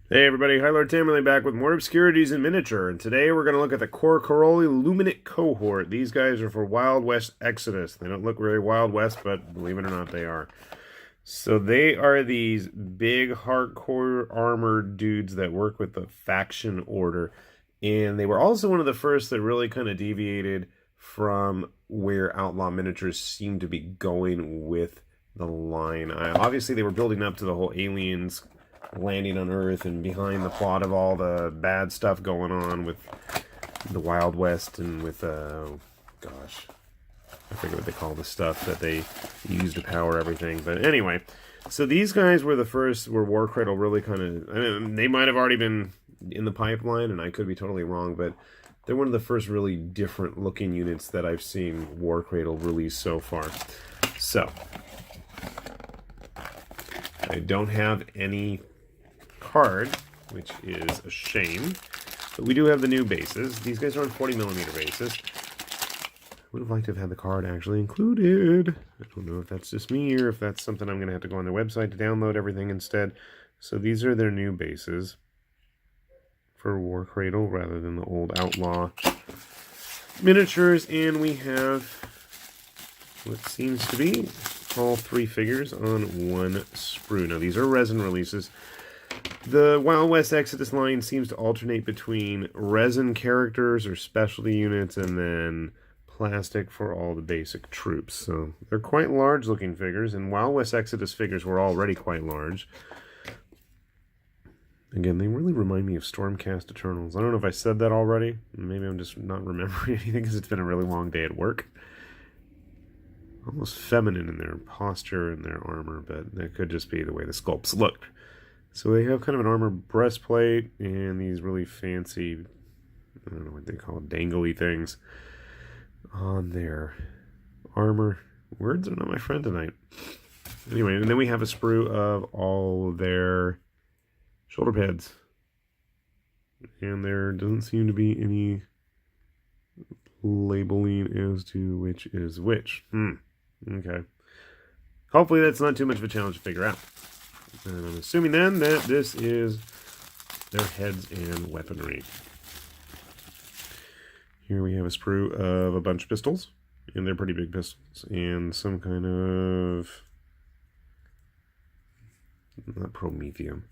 Hey everybody, Hi Lord Tamerlane back with more Obscurities in Miniature, and today we're going to look at the Cor Caroli Luminent Cohort. These guys are for Wild West Exodus. They don't look very Wild West, but believe it or not, they are. So they are these big, hardcore armored dudes that work with the faction order, and they were also one of the first that really kind of deviated from where Outlaw Miniatures seemed to be going with the line. Obviously, they were building up to the whole aliens landing on Earth and behind the plot of all the bad stuff going on with the Wild West and with, gosh, I forget what they call the stuff that they use to power everything. But anyway, so these guys were the first where War Cradle really kind of, I mean, they might have already been in the pipeline, and I could be totally wrong, but they're one of the first really different looking units that I've seen War Cradle release so far. So, I don't have any card, which is a shame, but we do have the new bases. These guys are on 40mm bases. Would have liked to have had the card actually included. I don't know if that's just me or if that's something I'm going to have to go on their website to download everything instead. So these are their new bases for War Cradle rather than the old Outlaw miniatures, and we have what seems to be all three figures on one sprue. Now these are resin releases. The Wild West Exodus line seems to alternate between resin characters or specialty units and then plastic for all the basic troops. So they're quite large looking figures, and Wild West Exodus figures were already quite large. Again, they really remind me of Stormcast Eternals. I don't know if I said that already. Maybe I'm just not remembering anything because it's been a really long day at work. Almost feminine in their posture and their armor, but that could just be the way the sculpts looked. So they have kind of an armor breastplate and these really fancy, I don't know what they call it, dangly things on their armor. Words are not my friend tonight. Anyway, and then we have a sprue of all their shoulder pads. And there doesn't seem to be any labeling as to which is which. Okay. Hopefully that's not too much of a challenge to figure out. And I'm assuming then that this is their heads and weaponry. Here we have a sprue of a bunch of pistols, and they're pretty big pistols, and some kind of, not promethium.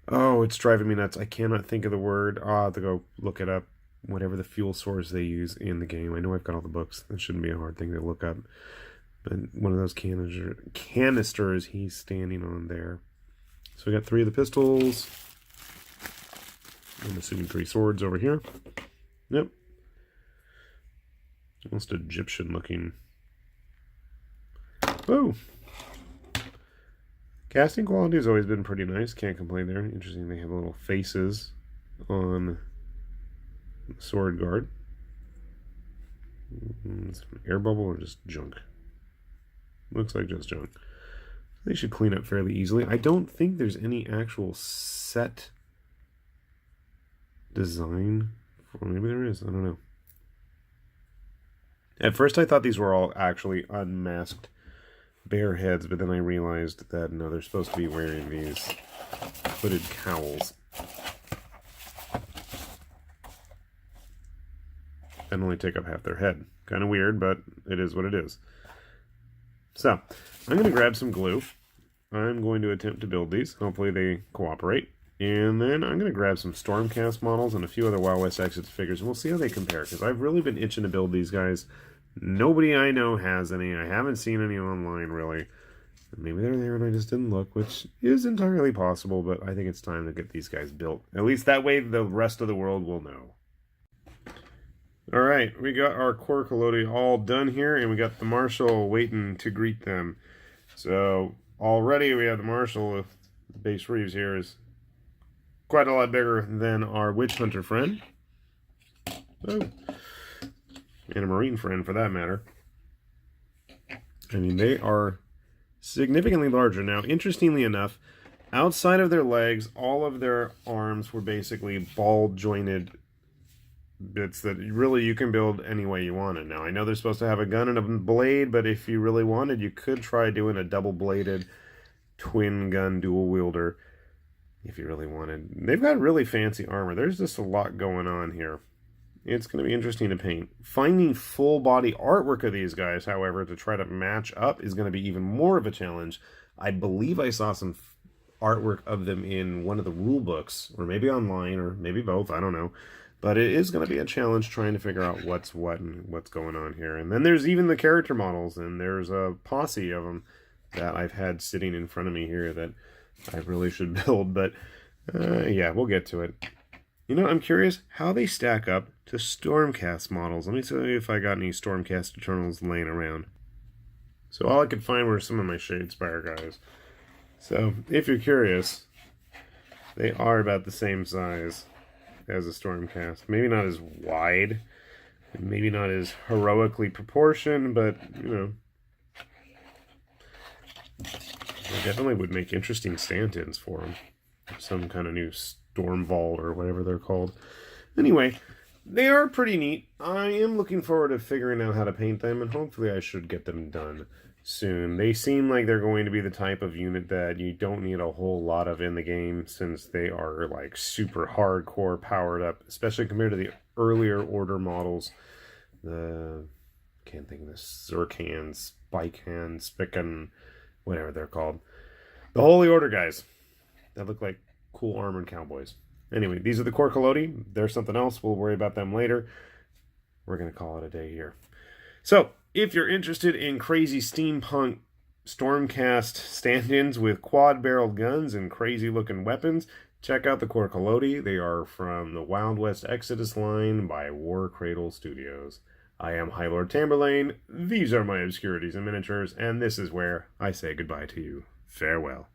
Oh, it's driving me nuts. I cannot think of the word. I'll have to go look it up. Whatever the fuel source they use in the game. I know I've got all the books. That shouldn't be a hard thing to look up. But one of those canisters he's standing on there. So we got three of the pistols. I'm assuming three swords over here. Yep. Almost Egyptian looking. Oh! Casting quality has always been pretty nice. Can't complain there. Interesting, they have little faces on the sword guard. Is it an air bubble or just junk? Looks like just junk. They should clean up fairly easily. I don't think there's any actual set design. Or maybe there is. I don't know. At first I thought these were all actually unmasked bear heads, but then I realized that no, they're supposed to be wearing these hooded cowls. And only take up half their head. Kind of weird, but it is what it is. So, I'm going to grab some glue. I'm going to attempt to build these. Hopefully they cooperate. And then I'm going to grab some Stormcast models and a few other Wild West Exodus figures, and we'll see how they compare, because I've really been itching to build these guys. Nobody I know has any. I haven't seen any online, really. Maybe they're there and I just didn't look, which is entirely possible, but I think it's time to get these guys built. At least that way the rest of the world will know. Alright, we got our Cor Caroli all done here, and we got the Marshal waiting to greet them. So, already we have the Marshal. The base Reeves here is quite a lot bigger than our Witch Hunter friend. Oh. And a Marine friend, for that matter. I mean, they are significantly larger. Now, interestingly enough, outside of their legs, all of their arms were basically ball-jointed bits that really you can build any way you want it. Now, I know they're supposed to have a gun and a blade, but if you really wanted, you could try doing a double-bladed twin gun dual wielder if you really wanted. They've got really fancy armor. There's just a lot going on here. It's going to be interesting to paint. Finding full body artwork of these guys, however, to try to match up is going to be even more of a challenge. I believe I saw some artwork of them in one of the rule books, or maybe online, or maybe both, I don't know. But it is going to be a challenge trying to figure out what's what and what's going on here. And then there's even the character models, and there's a posse of them that I've had sitting in front of me here that I really should build. But yeah, we'll get to it. You know, I'm curious how they stack up to Stormcast models. Let me see if I got any Stormcast Eternals laying around. So all I could find were some of my Shadespire guys. So if you're curious, they are about the same size as a Stormcast. Maybe not as wide, maybe not as heroically proportioned, but, you know, they definitely would make interesting stand-ins for them. Some kind of new Storm Vault or whatever they're called. Anyway, they are pretty neat. I am looking forward to figuring out how to paint them, and hopefully I should get them done soon. They seem like they're going to be the type of unit that you don't need a whole lot of in the game, since they are like super hardcore powered up, especially compared to the earlier order models. Can't think of this, Zerkans, Spikehan, Spicken, whatever they're called. The Holy Order guys that look like cool armored cowboys. Anyway, these are the Cor Caroli. There's something else. We'll worry about them later. We're going to call it a day here. So, if you're interested in crazy steampunk Stormcast stand-ins with quad-barreled guns and crazy-looking weapons, check out the Cor Caroli. They are from the Wild West Exodus line by War Cradle Studios. I am High Lord Tamberlane. These are my obscurities and miniatures, and this is where I say goodbye to you. Farewell.